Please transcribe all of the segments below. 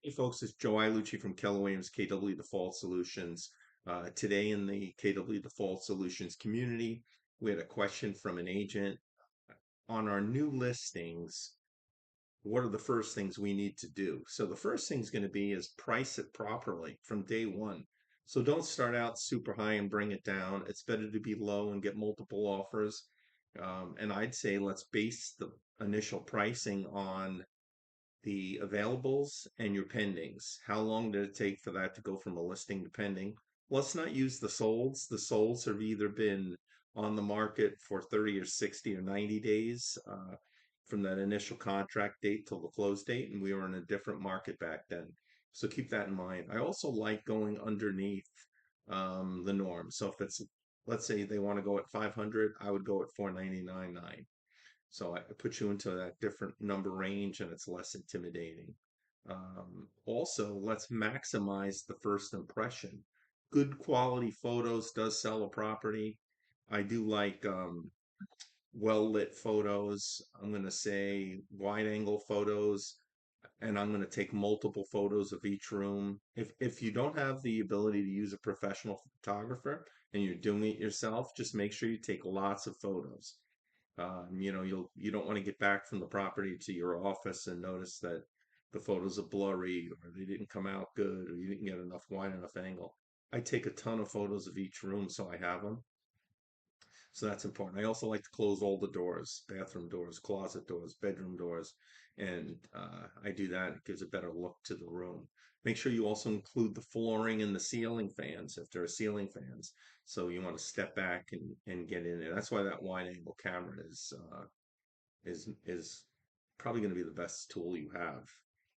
Hey folks, it's Joe Ilucci from Keller Williams KW Default Solutions. Today in the KW Default Solutions community, we had a question from an agent on our new listings. What are the first things we need to do? So the first thing is going to be is price it properly from day one. So don't start out super high and bring it down. It's better to be low and get multiple offers. And I'd say let's base the initial pricing on the availables and your pendings. How long did it take for that to go from a listing to pending? Let's not use the solds. The solds have either been on the market for 30 or 60 or 90 days from that initial contract date till the close date, and we were in a different market back then. So keep that in mind. I also like going underneath the norm. So if it's, let's say they want to go at 500, I would go at 499.9. So I put you into that different number range and it's less intimidating. Also, let's maximize the first impression. Good quality photos does sell a property. I do like well lit photos. I'm going to say wide angle photos, and I'm going to take multiple photos of each room. If you don't have the ability to use a professional photographer and you're doing it yourself, just make sure you take lots of photos. You don't want to get back from the property to your office and notice that the photos are blurry or they didn't come out good or you didn't get enough wide enough angle. I take a ton of photos of each room so I have them. So that's important. I also like to close all the doors, bathroom doors, closet doors, bedroom doors, and I do that. It gives a better look to the room. Make sure you also include the flooring and the ceiling fans if there are ceiling fans. So you want to step back and get in there. That's why that wide angle camera is probably going to be the best tool you have,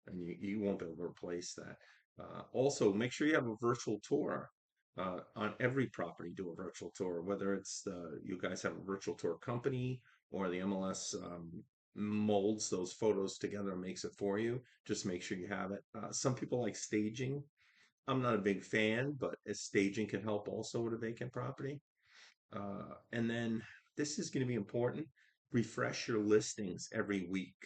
and you won't be able to replace that. Also, make sure you have a virtual tour on every property. Do a virtual tour, whether it's you guys have a virtual tour company or the MLS molds those photos together and makes it for you. Just make sure you have it. Some people like staging. I'm not a big fan, but staging can help also with a vacant property. And then this is going to be important. Refresh your listings every week.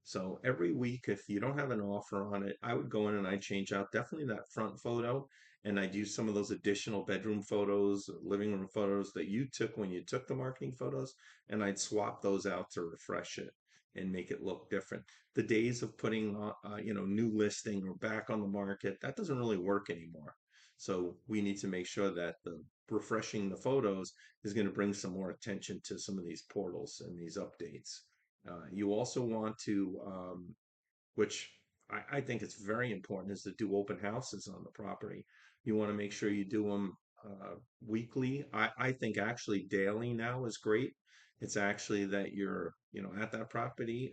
So every week, if you don't have an offer on it, I would go in and I'd change out definitely that front photo. And I'd use some of those additional bedroom photos, living room photos that you took when you took the marketing photos, and I'd swap those out to refresh it and make it look different. The days of putting, new listing or back on the market, that doesn't really work anymore. So we need to make sure that the refreshing the photos is going to bring some more attention to some of these portals and these updates. You also want to, which I think it's very important, is to do open houses on the property. You want to make sure you do them weekly. I think actually daily now is great. It's actually that you're, at that property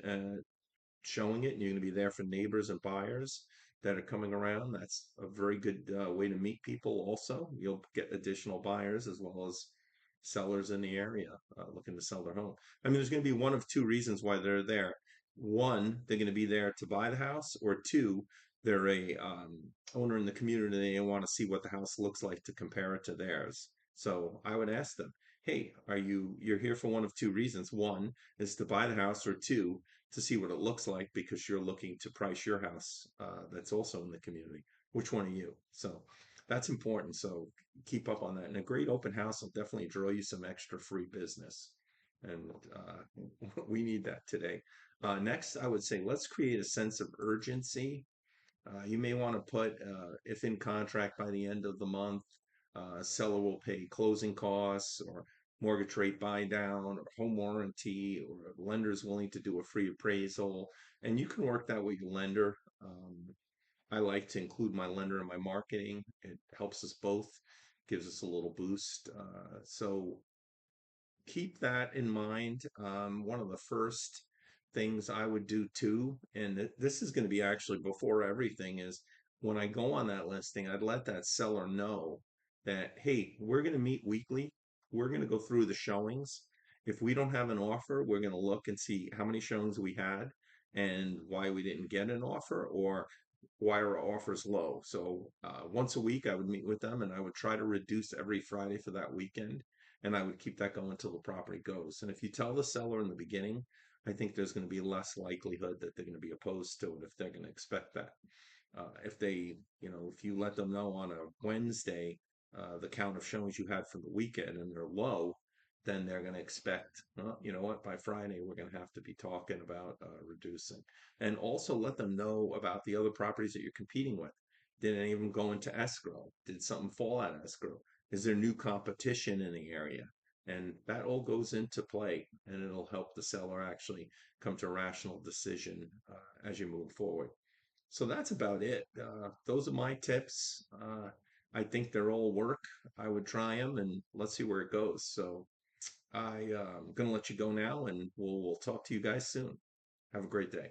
showing it, and you're going to be there for neighbors and buyers that are coming around. That's a very good way to meet people also. You'll get additional buyers as well as sellers in the area looking to sell their home. I mean, there's going to be one of two reasons why they're there. One, they're going to be there to buy the house, or two, they're a owner in the community and they want to see what the house looks like to compare it to theirs. So I would ask them, hey, you're here for one of two reasons. One is to buy the house, or two, to see what it looks like because you're looking to price your house that's also in the community. Which one are you? So that's important. So keep up on that. And a great open house will definitely draw you some extra free business. And we need that today. Next, I would say let's create a sense of urgency. You may want to put, if in contract by the end of the month, seller will pay closing costs or mortgage rate buy down or home warranty, or lender's willing to do a free appraisal. And you can work that with your lender. I like to include my lender in my marketing. It helps us both, gives us a little boost. So keep that in mind. One of the first things I would do too, and this is going to be actually before everything, is when I go on that listing, I'd let that seller know that, hey, we're going to meet weekly. We're going to go through the showings. If we don't have an offer, we're going to look and see how many showings we had and why we didn't get an offer, or why our offers low. So once a week, I would meet with them and I would try to reduce every Friday for that weekend, and I would keep that going until the property goes. And if you tell the seller in the beginning, I think there's going to be less likelihood that they're going to be opposed to it if they're going to expect that. If they, if you let them know on a Wednesday, the count of showings you had for the weekend and they're low, then they're going to expect, you know what, by Friday, we're going to have to be talking about reducing. And also let them know about the other properties that you're competing with. Did any of them go into escrow? Did something fall out of escrow? Is there new competition in the area? And that all goes into play, and it'll help the seller actually come to a rational decision as you move forward. So that's about it. Those are my tips. I think they're all work. I would try them and let's see where it goes. So I'm going to let you go now and we'll talk to you guys soon. Have a great day.